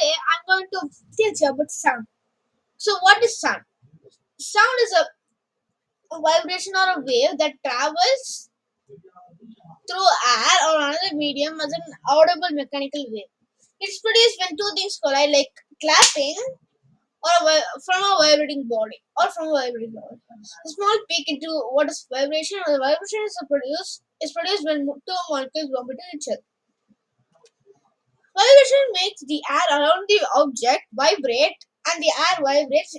today I'm going to teach you about sound. So, what is sound? Sound is a vibration or a wave that travels through air or another medium as an audible mechanical wave. It's produced when two things collide, like clapping or from a vibrating body or from a vibrating body. A small peek into what is vibration or the vibration is produced when two molecules bump into each other. Vibration makes the air around the object vibrate and the air vibrates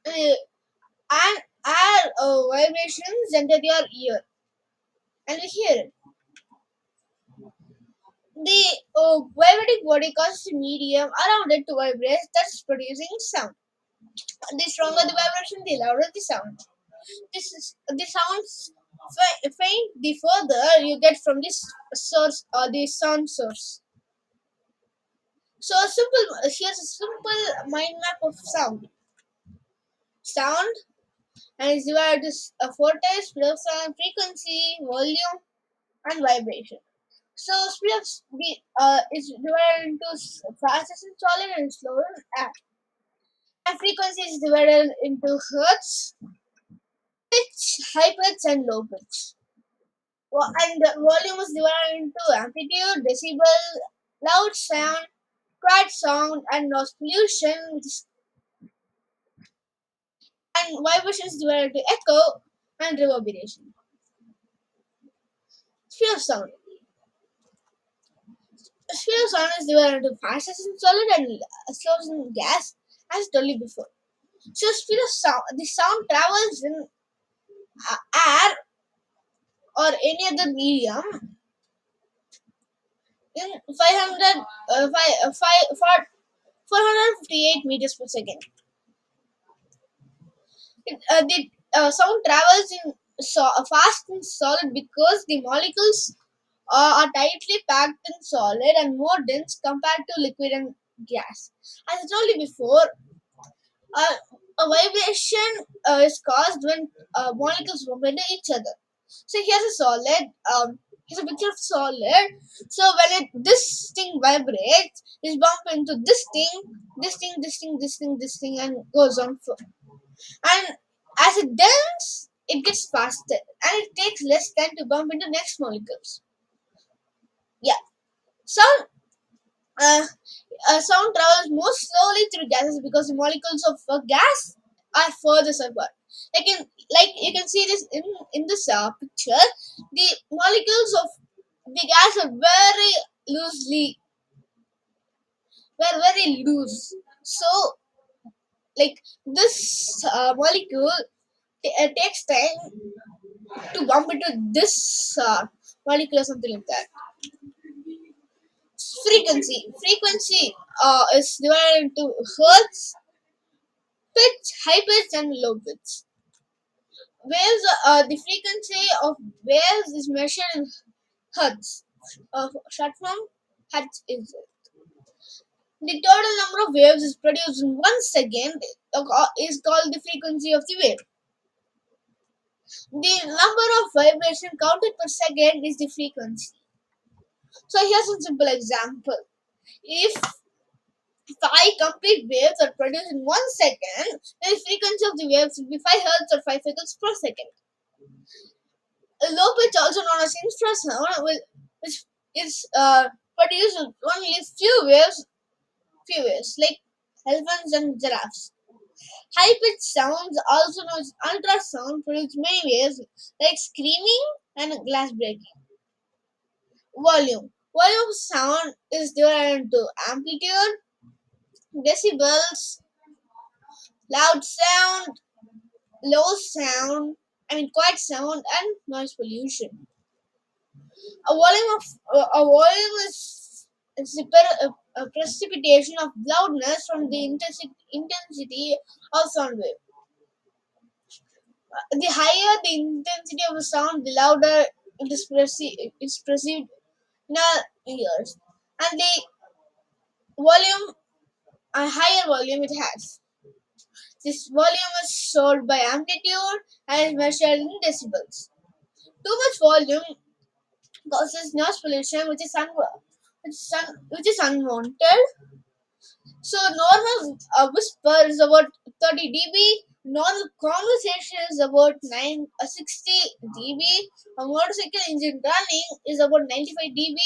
uh, and air vibrations enter your ear and we hear it. The vibrating body causes the medium around it to vibrate, thus producing sound. The stronger the vibration, the louder the sound. This is the sounds faint the further you get from this source or the sound source. So here's a simple mind map of sound. Sound and is divided into four types: speed of sound, frequency, volume, and vibration. So speed of is divided into fastest and solid and slower and air. And frequency is divided into hertz, pitch, high pitch, and low pitch. And the volume is divided into amplitude, decibel, loud sound, quiet sound, and noise pollution, and vibration is divided into echo and reverberation. Speed of sound. Speed of sound is divided into fast as in solid and slow as in gas, as told you before. So speed of sound, the sound travels in air or any other medium in 500, 458 meters per second. The sound travels in fast and solid because the molecules are tightly packed in solid and more dense compared to liquid and gas. As I told you before, uh, a vibration is caused when molecules bump into each other. So here's a solid. Here's a picture of solid. So when this thing vibrates, it bump into this thing, this thing, this thing, this thing, this thing, and goes on. And as it does, it gets faster, and it takes less time to bump into next molecules. Yeah. Sound uh, sound travels more slowly through gases because the molecules of gas are further apart. Like you can see this in this picture. The molecules of the gas are very loose. So like this molecule takes time to bump into this molecule or something like that. Frequency is divided into hertz, pitch, high pitch, and low pitch. Waves, the frequency of waves is measured in hertz. Short form, hertz is it. The total number of waves is produced in 1 second is called the frequency of the wave. The number of vibration counted per second is the frequency. So here's a simple example. If five complete waves are produced in 1 second, then the frequency of the waves will be 5 hertz or 5 cycles per second. A low pitch, also known as infrasound, which is produced with only few waves, like elephants and giraffes. High pitched sounds, also known as ultrasound, produce many waves like screaming and glass breaking. Volume of sound is divided into amplitude, decibels, loud sound, low sound, quiet sound, and noise pollution. A volume is a precipitation of loudness from the intensity of sound wave. The higher the intensity of a sound, the louder it is perceived in our ears, and the volume, a higher volume it has. This volume is shown by amplitude and is measured in decibels. Too much volume causes noise pollution, which is unwanted. So normal whisper is about 30 dB. Normal conversation is about 60 dB. A motorcycle engine running is about 95 dB.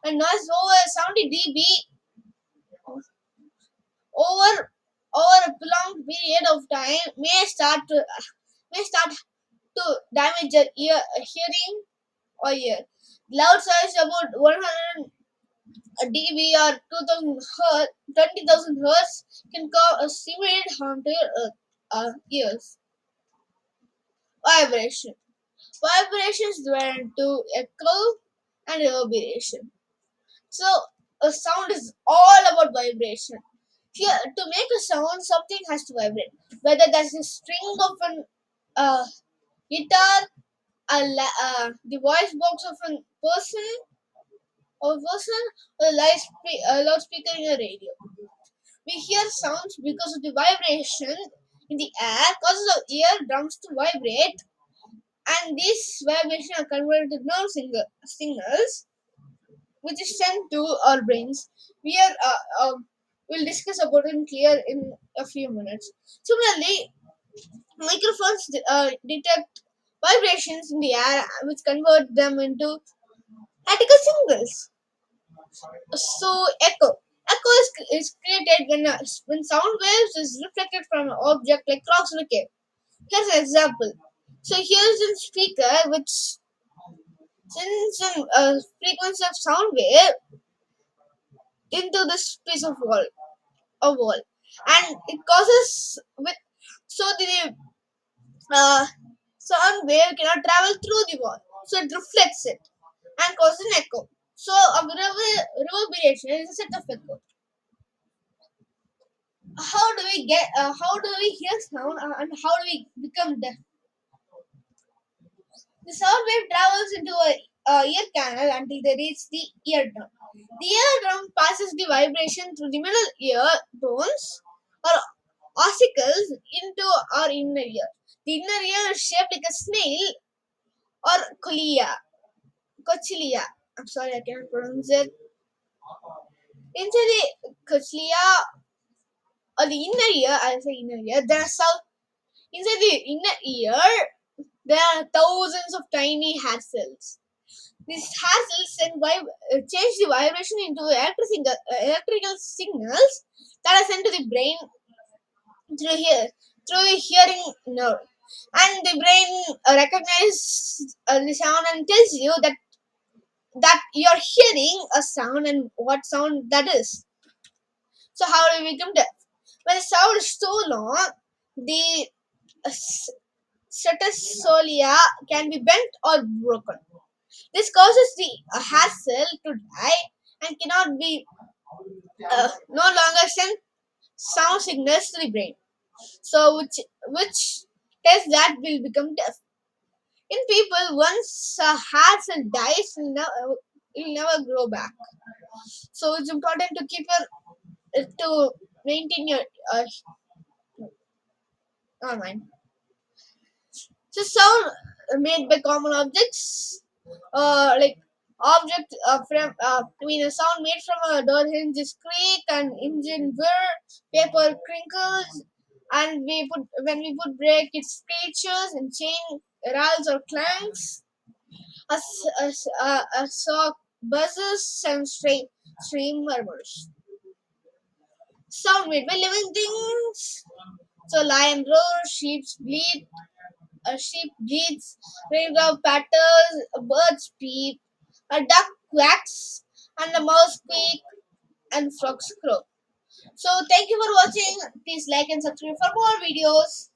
And noise over 70 dB over a prolonged period of time may start to damage your hearing or ear. Loud sound is about 100 dB or 2000 hertz, 20,000 hertz can cause a severe harm to your ears. Vibration. Vibrations divide into echo and reverberation. So a sound is all about vibration. Here, to make a sound, something has to vibrate. Whether that's a string of an uh, guitar, the voice box of a person, or a loudspeaker in a radio. We hear sounds because of the vibration in the air causes our eardrums to vibrate, and these vibrations are converted to signals, which is sent to our brains. We are we'll discuss about it clear in a few minutes. Similarly, microphones detect vibrations in the air, which convert them into article signals. So echo is created when sound waves is reflected from an object like rocks in a cave. Here's an example. So here's a speaker which sends a frequency of sound wave into this piece of wall, and it causes with so the uh, sound wave cannot travel through the wall, so it reflects it and causes an echo. So a reverberation is a set of echo. How do we hear sound, and how do we become deaf? The sound wave travels into a ear canal until they reach the eardrum. The eardrum passes the vibration through the middle ear bones or ossicles into our inner ear. The inner ear is shaped like a snail or cochlea. I'm sorry, I cannot pronounce it. Inside the cochlea or the inner ear, I say inner ear, inside the inner ear, there are thousands of tiny hair cells. These hair cells change the vibration into electrical signals that are sent to the brain through here through the hearing nerve, and the brain recognizes the sound and tells you that you're hearing a sound and what sound that is. So how do we become deaf? When the sound is so long, the uh, solia can be bent or broken. This causes the hair cell to die and cannot be no longer send sound signals to the brain. So which tells that will become deaf. In people, once a hair cell dies, it will never grow back. So it's important to keep your to maintain your mind. So sound made by common objects, like a sound made from a door hinges creak and engine whir, paper crinkles, and when we put brake it screeches and chain rattles or clanks. A saw buzzes and stream murmurs. Sound made by living things. So lion roars, sheep bleats, raindrop patters, a bird peep, a duck quacks, and a mouse squeak, and frogs croak. So thank you for watching. Please like and subscribe for more videos.